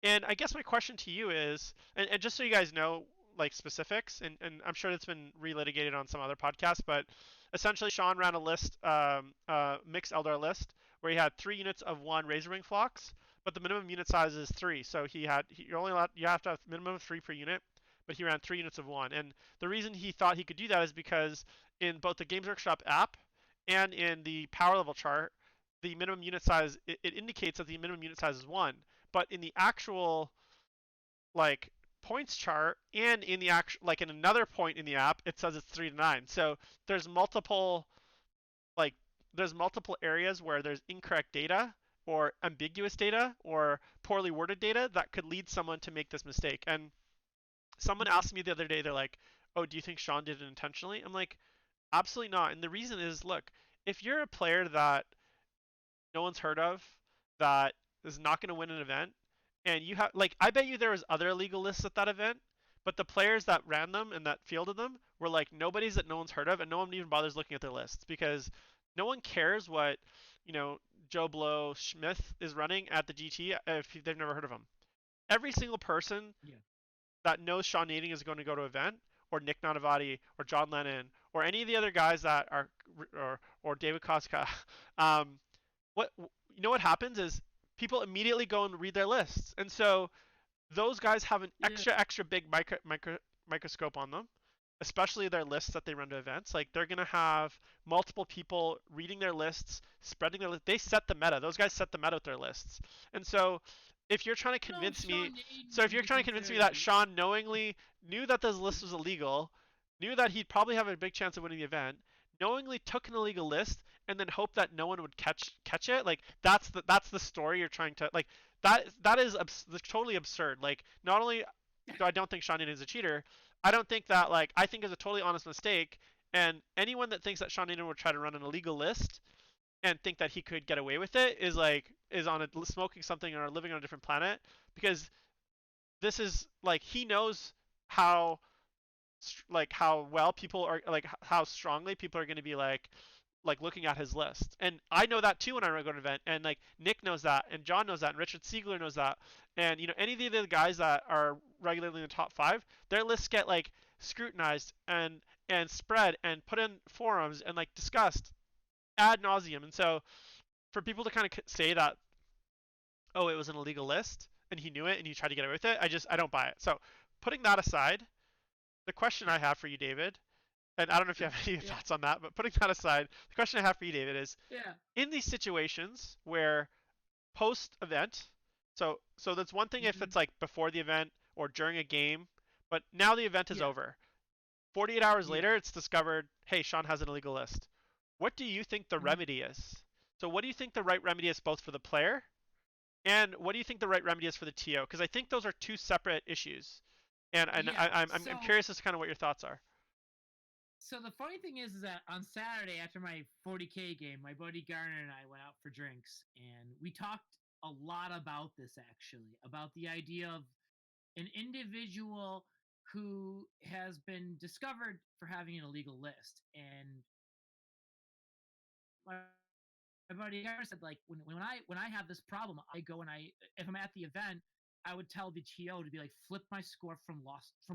And I guess my question to you is, and just so you guys know, like specifics, and I'm sure it's been relitigated on some other podcasts, but essentially Sean ran a list, mixed Eldar list, where he had 3 units of one Razorwing Phlox, but the minimum unit size is three, so you're only allowed, you have to have a minimum of three per unit, but he ran 3 units of one, and the reason he thought he could do that is because in both the Games Workshop app and in the power level chart, the minimum unit size, it indicates that the minimum unit size is one, but in the actual like points chart and in the actual like in another point in the app it says it's 3 to 9. So there's multiple like there's multiple areas where there's incorrect data or ambiguous data or poorly worded data that could lead someone to make this mistake. And someone asked me the other day, they're like, "Oh, do you think Sean did it intentionally?" I'm like, "Absolutely not." And the reason is, look, if you're a player that no one's heard of, that is not going to win an event, and you have like I bet you there was other illegal lists at that event, but the players that ran them and that fielded them were like nobody's that no one's heard of, and no one even bothers looking at their lists because no one cares what you know Joe Blow Smith is running at the GT if they've never heard of him. Every single person Yeah. that knows Sean Nading is going to go to an event, or Nick Nanavati, or John Lennon, or any of the other guys that are, or David Koska, um, what you know what happens is people immediately go and read their lists, and so those guys have an Yeah. extra big microscope on them, especially their lists that they run to events. Like they're gonna have multiple people reading their lists, spreading their list. They set the meta. Those guys set the meta with their lists, and so if you're trying to No, convince me, Sean Aiden so if should you're be trying to convince me considered. that Sean knowingly knew that this list was illegal, knew that he'd probably have a big chance of winning the event, knowingly took an illegal list, and then hoped that no one would catch it, like that's the story you're trying to like. That is totally absurd. Like, not only do I don't think Sean Newton is a cheater, I don't think that like I think it's a totally honest mistake. And anyone that thinks that Sean Newton would try to run an illegal list and think that he could get away with it is on a smoking something or living on a different planet, because this is like he knows how how well people are like how strongly people are going to be like looking at his list. And I know that too when I go to an event. And like Nick knows that, and John knows that, and Richard Siegler knows that. And any of the other guys that are regularly in the top five, their lists get like scrutinized and spread and put in forums and like discussed ad nauseum. And so for people to kind of say that, oh, it was an illegal list and he knew it and he tried to get away with it, I don't buy it. So putting that aside, the question I have for you, David, and I don't know if you have any Yeah. thoughts on that, but putting that aside, the question I have for you, David, is Yeah. in these situations where post event, so that's one thing if Hmm. it's like before the event or during a game, but now the event is Yeah. over. 48 hours Yeah. later, it's discovered, hey, Sean has an illegal list. What do you think the Hmm. remedy is? So what do you think the right remedy is both for the player and what do you think the right remedy is for the TO? Because I think those are two separate issues. And Yeah. I'm curious as to kind of what your thoughts are. So the funny thing is that on Saturday after my 40K game, my buddy Garner and I went out for drinks, and we talked a lot about this, actually, about the idea of an individual who has been discovered for having an illegal list. And my buddy Garner said, like, when I have this problem, I go and I if I'm at the event, I would tell the TO to be like, flip my score from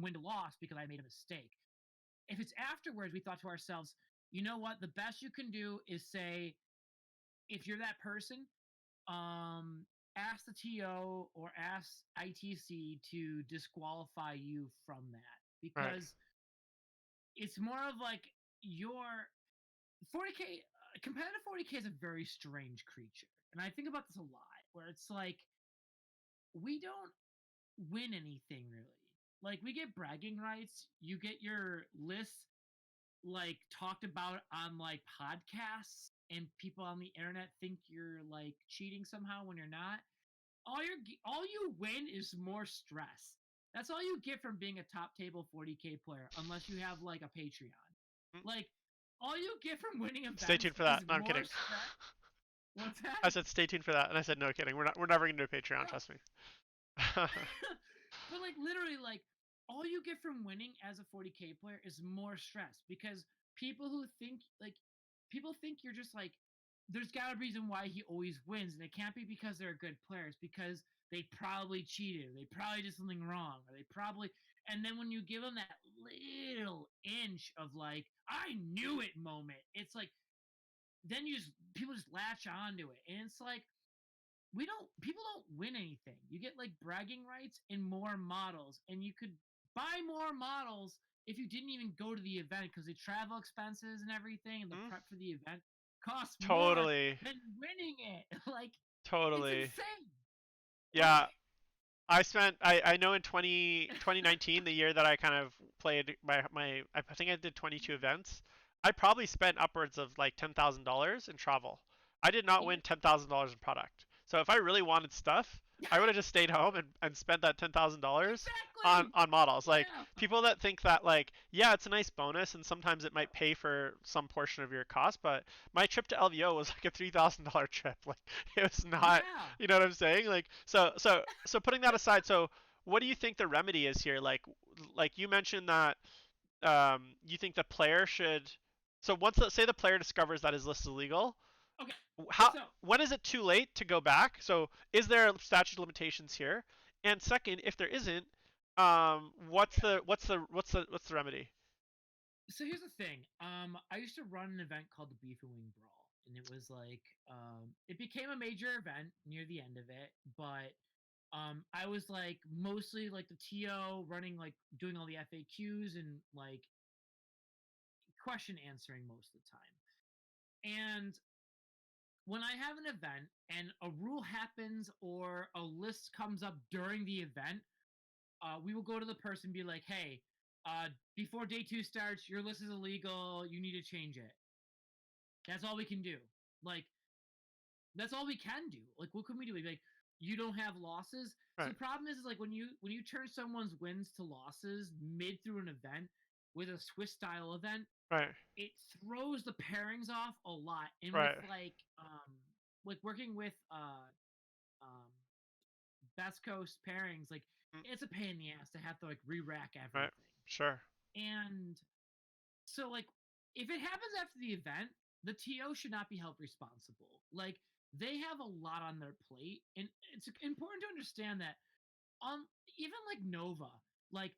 win to loss because I made a mistake. If it's afterwards, we thought to ourselves, you know what? The best you can do is say, if you're that person, ask the TO or ask ITC to disqualify you from that, Right. because it's more of like your 40K. Competitive 40K is a very strange creature, and I think about this a lot. Where it's like we don't win anything really. Like, we get bragging rights, you get your lists like talked about on like podcasts, and people on the internet think you're like cheating somehow when you're not. All you win is more stress. That's all you get from being a top table 40K player, unless you have like a Patreon. Mm. Like, all you get from winning Stay events tuned for is that. No, I'm more kidding. stress. What's that? I said stay tuned for that, and I said no kidding. We're never gonna do a Patreon. No. Trust me. But like, literally, like, all you get from winning as a 40K player is more stress, because people who think like people think you're just like, there's got a reason why he always wins, and it can't be because they're good players, because they probably cheated, they probably did something wrong, or they probably. And then when you give them that little inch of like, I knew it moment, it's like then you just people just latch onto it, and it's like we don't people don't win anything. You get like bragging rights and more models, and you could buy more models if you didn't even go to the event because the travel expenses and everything and the Hmm? prep for the event costs more Totally. than winning it. Like it's Totally. insane. Like Yeah, I know in 2019, the year that I kind of played I think I did 22 events. I probably spent upwards of like $10,000 in travel. I did not yeah, win $10,000 in product. So if I really wanted stuff, I would have just stayed home and spent that $10,000 exactly. on models. Like Yeah. people that think that like yeah, it's a nice bonus and sometimes it might pay for some portion of your cost, but my trip to LVO was like a $3,000 trip. Like it was not, Yeah. you know what I'm saying? Like so putting that aside, so what do you think the remedy is here? Like you mentioned that you think the player should. So once say the player discovers that his list is illegal, Okay. how So when is it too late to go back? So is there statute of limitations here? And second, if there isn't, yeah. what's the remedy? So here's the thing. I used to run an event called the Beef and Wing Brawl, and it was like it became a major event near the end of it, but I was like mostly like the TO running like doing all the FAQs and like question answering most of the time. And when I have an event and a rule happens or a list comes up during the event, we will go to the person and be like, hey, before day two starts, your list is illegal. You need to change it. That's all we can do. Like, that's all we can do. Like, what can we do? Like, you don't have losses. So Right, the problem is like when you turn someone's wins to losses mid through an event with a Swiss style event, right, it throws the pairings off a lot. And with right, like working with um Best Coast pairings, like mm, it's a pain in the ass to have to like re-rack right, everything. sure, And so like if it happens after the event, the TO should not be held responsible. Like they have a lot on their plate, and it's important to understand that on even like Nova, like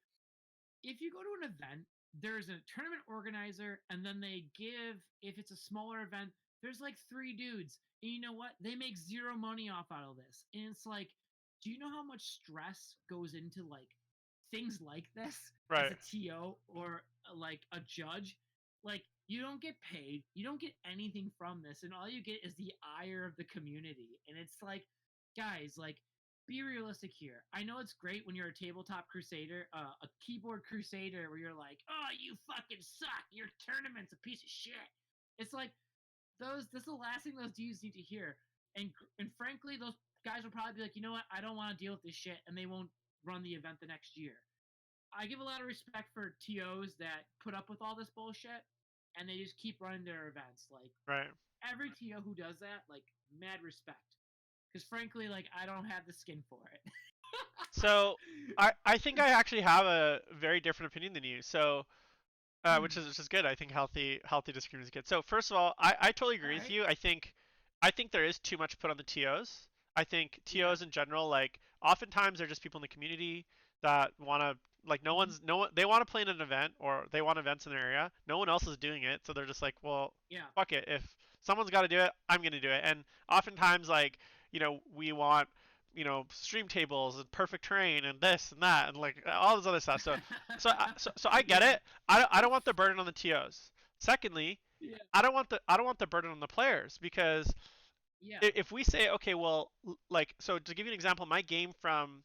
if you go to an event, there's a tournament organizer, and then they give, if it's a smaller event, there's like three dudes. And you know what? They make zero money off out of this. And it's like, do you know how much stress goes into like things like this as right, a TO or like a judge? Like, you don't get paid, you don't get anything from this, and all you get is the ire of the community. And it's like, guys, like, be realistic here. I know it's great when you're a tabletop crusader, a keyboard crusader, where you're like, "Oh, you fucking suck. Your tournament's a piece of shit." It's like those. This is the last thing those dudes need to hear. And frankly, those guys will probably be like, "You know what? I don't want to deal with this shit," and they won't run the event the next year. I give a lot of respect for TOs that put up with all this bullshit, and they just keep running their events. Like right. every TO who does that, like mad respect. Because frankly, like I don't have the skin for it. So I think I actually have a very different opinion than you. So Hmm. which is good. I think healthy disagreement is good. So first of all, I totally All agree with right. you. I think there is too much put on the TOs. I think Yeah. TOs in general, like oftentimes they're just people in the community that want to like Hmm. no one they want to play in an event or they want events in their area. No one else is doing it, so they're just like, well, Yeah. fuck it. If someone's got to do it, I'm gonna do it. And oftentimes like we want stream tables and perfect terrain and this and that and like all this other stuff. So I get Yeah. it. I don't want the burden on the TOs. Secondly, Yeah. I don't want the burden on the players because Yeah. if we say okay, well, like so to give you an example, my game from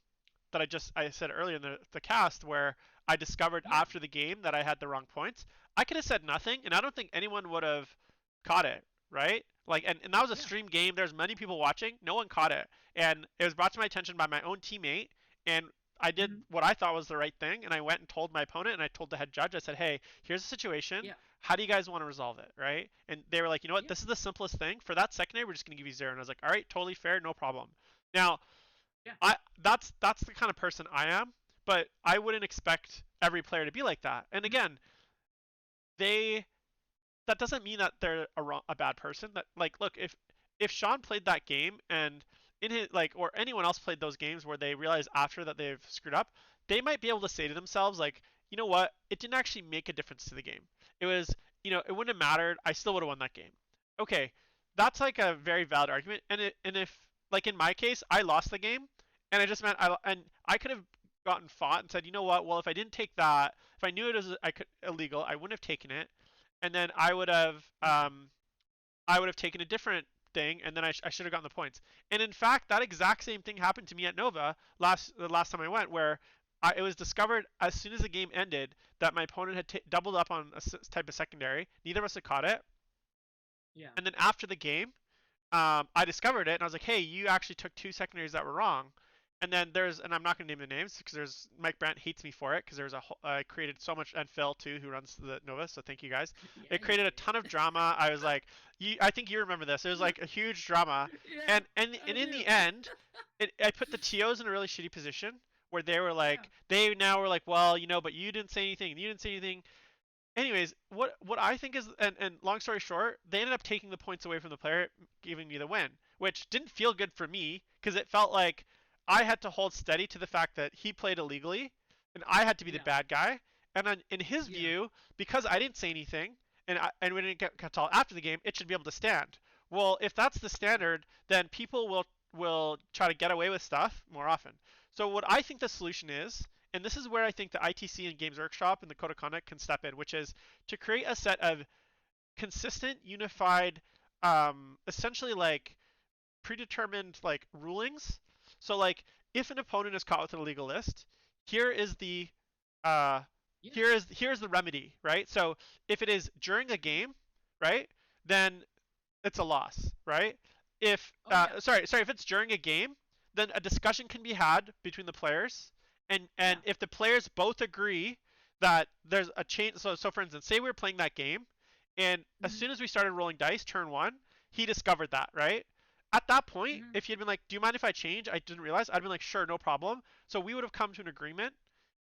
that I said earlier in the cast where I discovered Yeah. after the game that I had the wrong points, I could have said nothing and I don't think anyone would have caught it, right? Like and that was a Yeah. stream game. There's many people watching. No one caught it. And it was brought to my attention by my own teammate and I did Hmm. what I thought was the right thing and I went and told my opponent and I told the head judge. I said, "Hey, here's the situation. Yeah. How do you guys want to resolve it?" Right? And they were like, "You know what? Yeah. This is the simplest thing. For that secondary, we're just going to give you zero." And I was like, "All right, totally fair, no problem." Now, Yeah. that's the kind of person I am, but I wouldn't expect every player to be like that. And Hmm. again, they that doesn't mean that they're a bad person. That like, look, if Sean played that game and in his like or anyone else played those games where they realize after that they've screwed up, they might be able to say to themselves like, you know what, it didn't actually make a difference to the game. It was, it wouldn't have mattered. I still would have won that game. Okay, that's like a very valid argument. And if like in my case, I lost the game, and I just meant I could have gotten fought and said, you know what, well if I didn't take that, if I knew it was illegal, I wouldn't have taken it, and then Yeah. I would have taken a different thing, and then I should have gotten the points. And in fact, that exact same thing happened to me at Nova the last time I went, where it was discovered as soon as the game ended that my opponent had doubled up on a type of secondary. Neither of us had caught it. Yeah. And then after the game, I discovered it, and I was like, hey, you actually took two secondaries that were wrong. And then and I'm not going to name the names because Mike Brandt hates me for it because I created so much, and Phil too, who runs the Nova, so thank you guys. Yeah. It Yeah. created a ton of drama. I was like, I think you remember this. It was like a huge drama. Yeah. And I in do. the end, I put the TOs in a really shitty position where they were Yeah. like, they now were like, well, but you didn't say anything, you didn't say anything. Anyways, what I think is, and long story short, they ended up taking the points away from the player, giving me the win, which didn't feel good for me because it felt like I had to hold steady to the fact that he played illegally, and I had to be the Yeah. bad guy. And in his Yeah. view, because I didn't say anything, and we didn't get told after the game, it should be able to stand. Well, if that's the Yeah. standard, then people will try to get away with stuff more often. So what I think the solution is, and this is where I think the ITC and Games Workshop and the Code of Conduct can step in, which is to create a set of consistent, unified, essentially like predetermined like rulings. So like if an opponent is caught with an illegal list, here is the uh, Yeah. here's the remedy, right? So if it is during a game, right, then it's a loss, right? If Oh yeah. if it's during a game, then a discussion can be had between the players, and Yeah. if the players both agree that there's a change. So for instance, say we were playing that game, and as Mhm. soon as we started rolling dice, turn one, he discovered that, right? At that point, Mhm. if he had been like, "Do you mind if I change?" I didn't realize. I'd been like, "Sure, no problem." So we would have come to an agreement,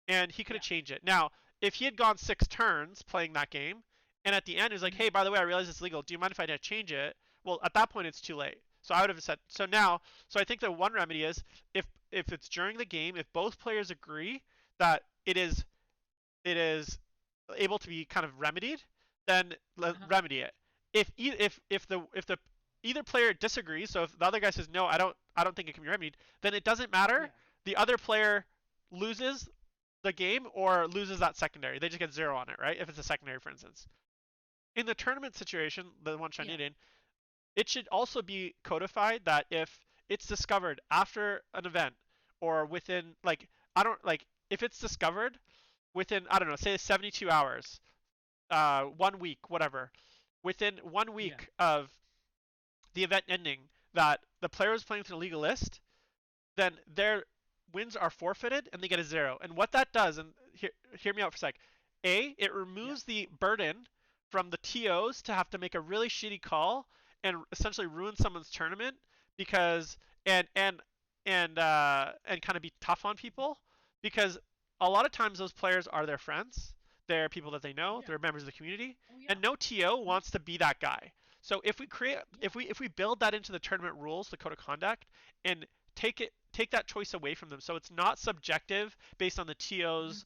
and he could have Yeah. changed it. Now, if he had gone 6 turns playing that game, and at the end he was like, Mhm. "Hey, by the way, I realize it's legal. Do you mind if I change it?" Well, at that point it's too late. So I would have said so now. So I think the one remedy is if it's during the game, if both players agree that it is able to be kind of remedied, then Uh-huh. remedy it. If the either player disagrees, so if the other guy says no, I don't think it can be remedied, then it doesn't matter. Yeah. The other player loses the game or loses that secondary. They just get zero on it, right? If it's a secondary, for instance. In the tournament situation, the one Yeah. Chinese in, it should also be codified that if it's discovered after an event or within like I don't like if it's discovered within I don't know, say 72 hours, 1 week, whatever, within one Yeah. week of the event ending, that the player is playing with an illegal list, then their wins are forfeited and they get a zero. And what that does, and hear me out for a sec, it Yeah. removes the burden from the TOs to have to make a really shitty call and essentially ruin someone's tournament because and kind of be tough on people because a lot of times those players are their friends, they're people that they know, Yeah. they're members of the community, Oh yeah. and no TO Mhm. wants to be that guy. So if we create Yeah. if we build that into the tournament rules, the code of conduct, and take that choice away from them, so it's not subjective based on the Mhm. TO's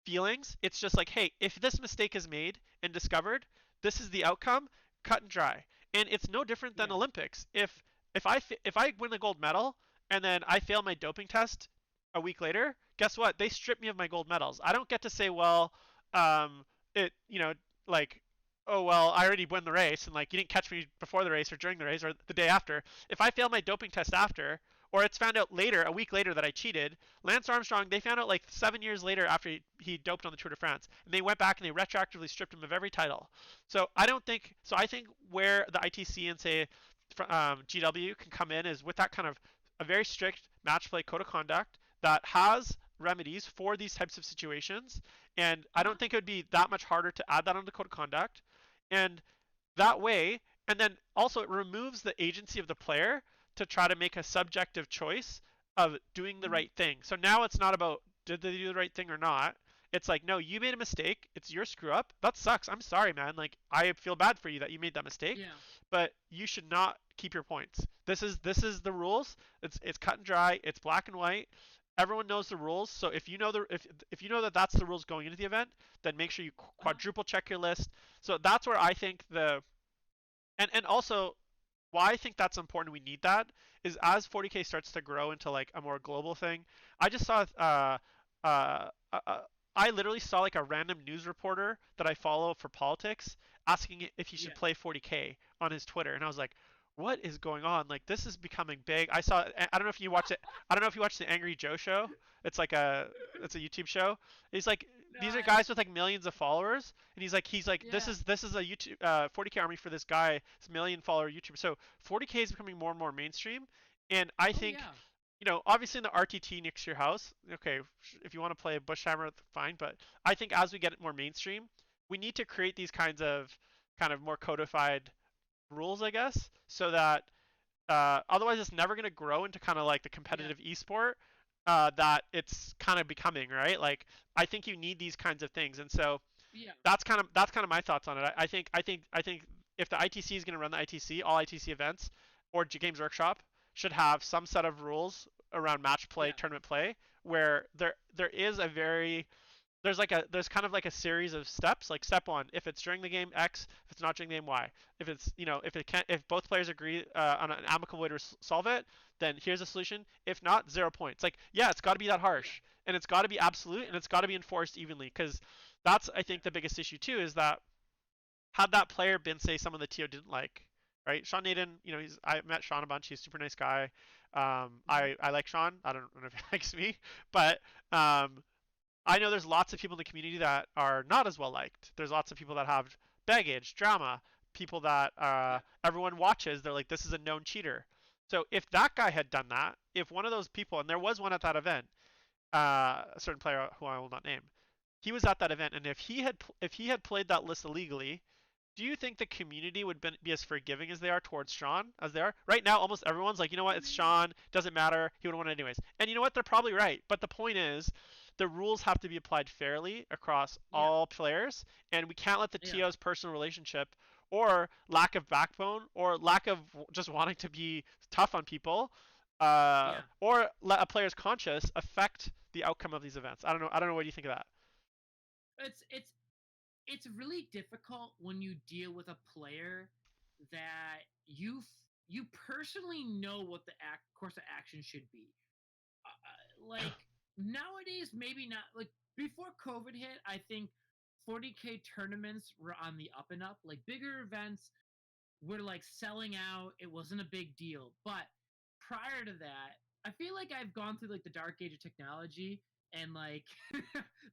feelings. It's just like, hey, if this mistake is made and discovered, this is the outcome, cut and dry. And it's no different than Yeah. Olympics. If I win the gold medal and then I fail my doping test a week later, guess what? They strip me of my gold medals. I don't get to say, well, it like oh well, I already won the race and like you didn't catch me before the race or during the race or the day after. If I fail my doping test after, or it's found out later, a week later, that I cheated, Lance Armstrong, they found out like 7 years later after he doped on the Tour de France, and they went back and they retroactively stripped him of every title. So I don't think so. I think where the ITC and say GW can come in is with that kind of a very strict match play code of conduct that has remedies for these types of situations, and I Uh-huh. don't think it would be that much harder to add that on the code of conduct, and that way, and then also it removes the agency of the player to try to make a subjective choice of doing the Mhm. right thing. So now it's not about did they do the right thing or not. It's like, no, you made a mistake. It's your screw up. That sucks. I'm sorry, man. Like, I feel bad for you that you made that mistake, Yeah. but you should not keep your points. This is the rules. It's cut and dry. It's black and white. Everyone knows the rules. So if you know that that's the rules going into the event, then make sure you quadruple check your list. So that's where I think and also why I think that's important. We need that is as 40k starts to grow into like a more global thing. I just saw uh, uh, uh, I literally saw like a random news reporter that I follow for politics asking if he should Yeah. play 40k on his Twitter, and I was like, what is going on? Like this is becoming big. I don't know if you watch it. I don't know if you watch the Angry Joe show. It's like it's a YouTube show. He's like No, these are I, guys with like millions of followers, and he's like yeah. this is a YouTube 40k army for this guy, this million follower YouTuber. So 40k is becoming more and more mainstream, and I Oh think yeah. Yeah. obviously in the RTT next to your house, okay, if you want to play a Bushhammer, fine. But I think as we get it more mainstream, we need to create these kinds of kind of more codified rules, I guess, so that otherwise it's never going to grow into kind of like the Yeah. competitive esport that it's kind of becoming, right? Like I think you need these kinds of things, and so Yeah. that's kind of my thoughts on it. I think if the ITC is going to run the ITC, all ITC events or Games Workshop should have some set of rules around match play, Yeah. tournament play, where there is a very there's kind of like a series of steps. Like step one, if it's during the game X, if it's not during the game Y. If it's if both players agree on an amicable way to solve it, then here's a solution. If not, 0 points. Like yeah, it's got to be that Yeah. harsh, and it's got to be absolute, Yeah. and it's got to be enforced evenly. Because that's I Yeah. think the biggest issue too is that had that player been say someone the TO didn't like, right? Sean Naden, I met Sean a bunch. He's a super nice guy. Mhm. I like Sean. I don't know if he likes me, but um, I know there's lots of people in the community that are not as well liked. There's lots of people that have baggage, drama, people that Yeah. everyone watches. They're like, this is a known cheater. So if that guy had done that, if one of those people, and there was one at that event, a certain player who I will not name, he was at that event, and if he had played that list illegally, do you think the community would be as forgiving as they are towards Sean as they are? Right now, almost everyone's like, you know what, it's Mm, Sean, doesn't matter, he would have won it anyways. And you know what, they're probably right. But the point is, the rules have to be applied fairly across yeah. all players, and we can't let the Yeah. TO's personal relationship or lack of backbone or lack of just wanting to be tough on people Yeah. or let a player's conscience affect the outcome of these events. I don't know. I don't know. What do you think of that? It's it's really difficult when you deal with a player that you personally know what the course of action should be. Like nowadays, maybe not. Like before COVID hit, I think 40k tournaments were on the up and up. Like bigger events were like selling out. It wasn't a big deal. But prior to that, I feel like I've gone through like the dark age of technology and like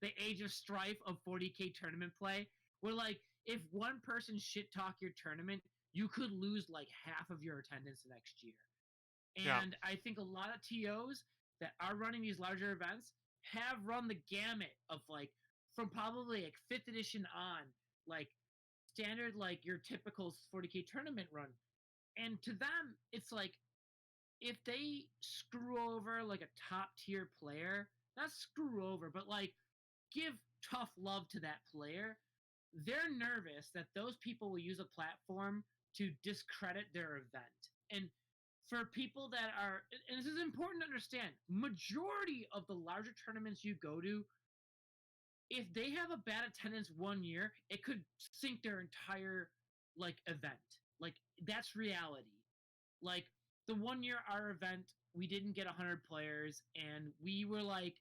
the age of strife of 40k tournament play, where like if one person shit talk your tournament, you could lose like half of your attendance next year. Yeah. And I think a lot of TOs that are running these larger events have run the gamut of like from probably like fifth edition on, like standard like your typical 40k tournament run. And to them, it's like if they screw over like a top tier player, not screw over, but like give tough love to that player, they're nervous that those people will use a platform to discredit their event. And for people that are, and this is important to understand, majority of the larger tournaments you go to, if they have a bad attendance 1 year, it could sink their entire like event. Like that's reality. Like the 1 year our event, we didn't get 100 players, and we were like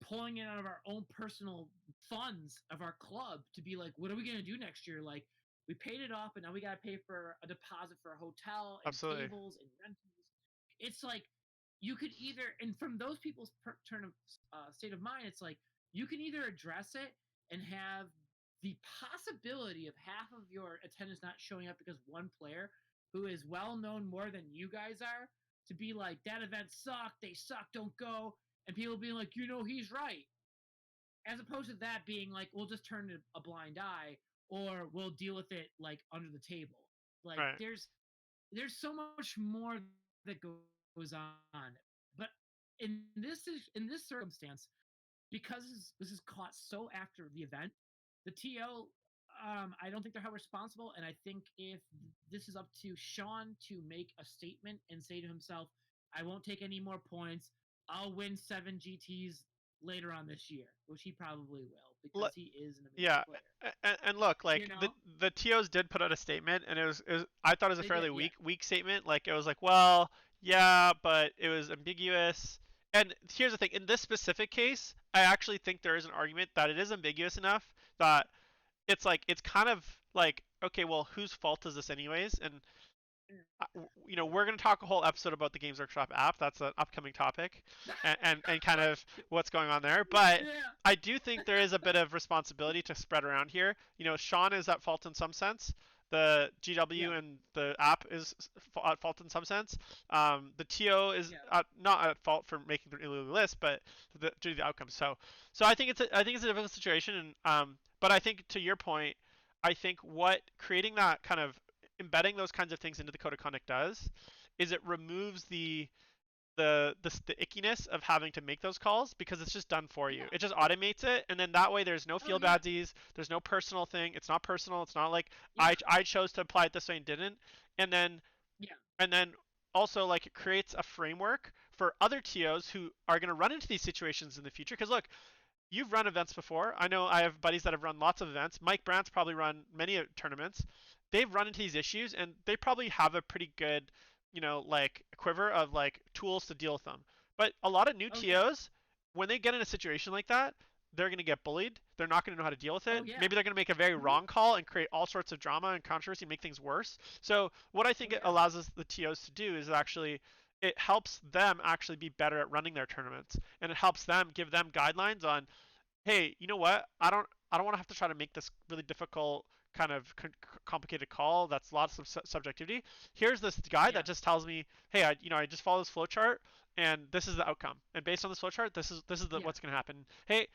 pulling it out of our own personal funds of our club to be like, what are we gonna do next year? Like we paid it off, and now we gotta pay for a deposit for a hotel and Absolutely. tables and rentals. It's like you could either, and from those people's turn of state of mind, it's like you can either address it and have the possibility of half of your attendance not showing up because one player who is well known more than you guys are to be like that event sucked, they suck, don't go, and people being like, he's right, as opposed to that being like, we'll just turn a blind eye or we'll deal with it like under the table. Like Right. there's so much more that goes on, but in this circumstance, because this is caught so after the event, the TO I don't think they're held responsible, and I think if this is up to Sean to make a statement and say to himself, "I won't take any more points. I'll win 7 GTs later on this year," which he probably will because he is an amazing Yeah, player. and look, You like know, the TOs did put out a statement, and it was I thought it was a they did, fairly yeah, weak statement. Like it was like, well, yeah, but it was ambiguous. And here's the thing: in this specific case, I actually think there is an argument that it is ambiguous enough that it's like it's kind of like, okay, well, whose fault is this anyways? And we're going to talk a whole episode about the Games Workshop app. That's an upcoming topic, and kind of what's going on there. But yeah, I do think there is a bit of responsibility to spread around here. Sean is at fault in some sense. The GW yeah, and the app is at fault in some sense. The TO is yeah, not at fault for making the illegal list, but due to the outcome. So I think it's a difficult situation, and but I think to your point, I think what creating that kind of embedding those kinds of things into the code of conduct does is it removes the ickiness of having to make those calls because it's just done for you. yeah. It just automates it, and then that way there's no Oh feel yeah, badsies, there's no personal thing. It's not personal. It's not like yeah, I chose to apply it this way and didn't. And then yeah. and then also like it creates a framework for other TOs who are going to run into these situations in the future. Because look, you've run events before. I know I have buddies that have run lots of events. Mike Brandt's probably run many tournaments. They've run into these issues and they probably have a pretty good, like quiver of like tools to deal with them. But a lot of new Oh yeah, TOs, when they get in a situation like that, they're going to get bullied. They're not going to know how to deal with oh it. yeah. Maybe they're going to make a very Hmm. wrong call and create all sorts of drama and controversy and make things worse. So what I Oh think it yeah, allows us the TOs to do is actually it helps them actually be better at running their tournaments and it helps them give them guidelines on, hey, you know what? I don't want to have to try to make this really difficult kind of complicated call. That's lots of subjectivity. Here's this guy yeah, that just tells me, hey, I just follow this flowchart and this is the outcome. And based on this flowchart, this is yeah. what's going to happen. Hey,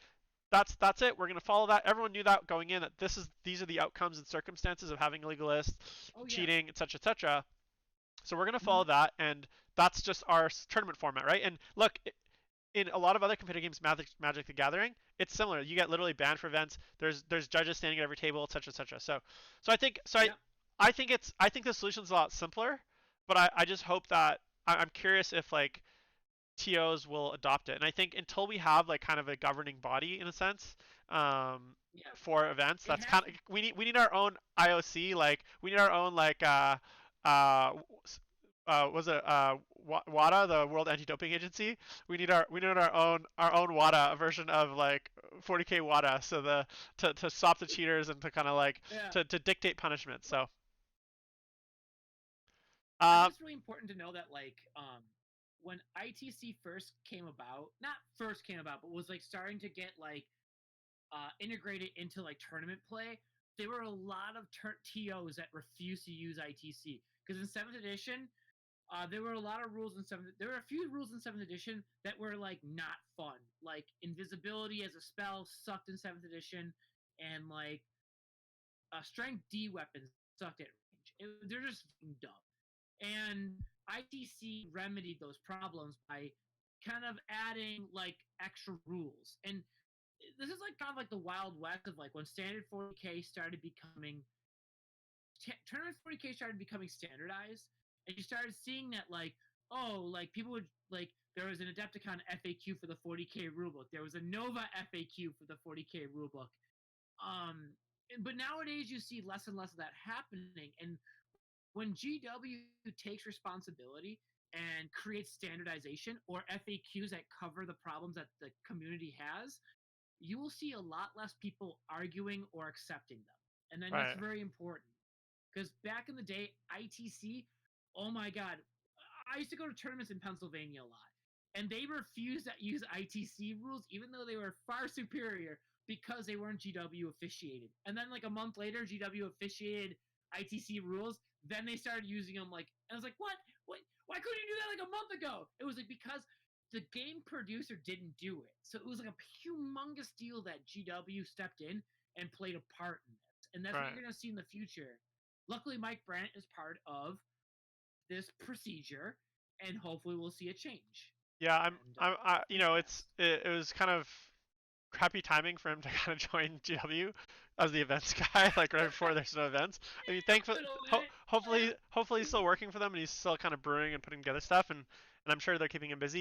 that's it. We're going to follow that. Everyone knew that going in that these are the outcomes and circumstances of having illegal lists, Oh yeah. cheating, etc., etc. So we're going to follow Hmm. that, and that's just our tournament format, right? And look, in a lot of other computer games, Magic the Gathering, it's similar. You get literally banned for events. There's judges standing at every table, etc., etc. So I think so Yep. I think the solution's a lot simpler, but I just hope that I'm curious if like TOs will adopt it. And I think until we have like kind of a governing body in a sense, Yeah. for events, It that's has kind of we need our own IOC. Like we need our own like uh was it WADA, the World Anti-Doping Agency? We need our own WADA version of like 40K WADA, so to stop the cheaters and to kind of like yeah. to dictate punishment. Well, So I think um it's really important to know that when ITC first came about, not first came about, but was like starting to get like integrated into like tournament play, there were a lot of TOs that refused to use ITC because in seventh edition, there were a lot of rules in seventh. There were a few rules in seventh edition that were like not fun, like invisibility as a spell sucked in seventh edition, and like strength D weapons sucked at range. They're just dumb. And ITC remedied those problems by kind of adding like extra rules. And this is like kind of like the Wild West of like when standard 40K started becoming tournament 40K started becoming standardized, and you started seeing that like, oh, like people would like there was an Adepticon FAQ for the 40K rulebook, there was a Nova FAQ for the 40K rulebook. But nowadays you see less and less of that happening, and when GW takes responsibility and creates standardization or FAQs that cover the problems that the community has, you will see a lot less people arguing or accepting them. And then that's right, very important. Because back in the day, ITC, oh my God, I used to go to tournaments in Pennsylvania a lot. And they refused to use ITC rules, even though they were far superior because they weren't GW officiated. And then, like a month later, GW officiated ITC rules. Then they started using them. Like, and I was like, what? What? Why couldn't you do that like a month ago? It was like because the game producer didn't do it. So it was like a humongous deal that GW stepped in and played a part in this. And that's what right. you're going to see in the future. Luckily, Mike Brandt is part of this procedure, and hopefully we'll see a change. Yeah, And I'm I, fingers it's crossed. it was kind of crappy timing for him to kind of join GW as the events guy, like right before there's no events. I mean, A thankfully, little bit. hopefully he's still working for them and he's still kind of brewing and putting together stuff, and I'm sure they're keeping him busy.